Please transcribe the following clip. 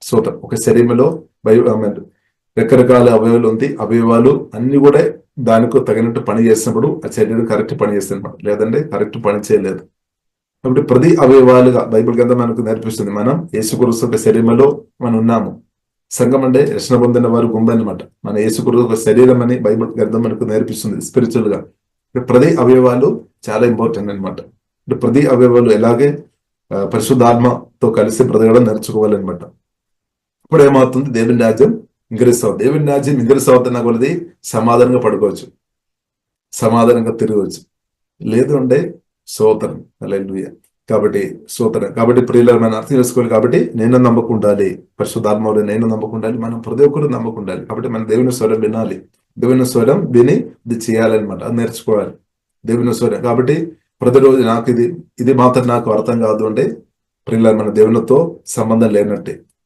స్తోత్రం. ఒక శరీరంలో రకరకాల అవయవాలు ఉంది. అవయవాలు అన్ని కూడా దానికి తగినట్టు పని చేసినప్పుడు ఆ శరీరం కరెక్ట్ పని చేస్తుంది, లేదంటే కరెక్ట్ పని చేయలేదు. కాబట్టి ప్రతి అవయవాలుగా బైబిల్ గ్రంథం మనకు నేర్పిస్తుంది. మనం యేసుక్రీస్తు ఒక శరీరంలో మనం ఉన్నాము. సంఘం అంటే రక్షణ పొందిన వారు గుంపు అనమాట. మన యేసుక్రీస్తు ఒక శరీరం అని బైబిల్ గ్రంథం మనకు నేర్పిస్తుంది స్పిరిచువల్ గా. ప్రతి అవయవాలు చాలా ఇంపార్టెంట్ అనమాట. ప్రతి అవయవాలు ఎలాగే పరిశుద్ధాత్మతో కలిసి బ్రతకడం నేర్చుకోవాలన్నమాట. ఇప్పుడు ఏమవుతుంది? దేవుని రాజ్యం ఇంకరిస్తావు. దేవుని రాజ్యం ఇంకరిస్తావుతున్నా కొలది సమాధానంగా పడుకోవచ్చు, సమాధానంగా తిరగవచ్చు. లేదు అంటే స్తోత్రం. హల్లెలూయా. కాబట్టి స్తోత్రం. కాబట్టి ప్రియులను మనం అర్థం చేసుకోవాలి. కాబట్టి నేను నమ్మకుండాలి, పరిశుద్ధాత్మలో నేను నమ్మకుండాలి, మనం ప్రతి ఒక్కరు నమ్మకుండాలి. కాబట్టి మనం దేవుని స్వరం వినాలి, దేవుని స్వరం విని ఇది చేయాలన్నమాట, అది నేర్చుకోవాలి దేవుని స్వరం. కాబట్టి ప్రతిరోజు నాకు ఇది మాత్రం నాకు అర్థం కాదు అంటే ప్రియులను మన దేవునితో సంబంధం లేనట్టే.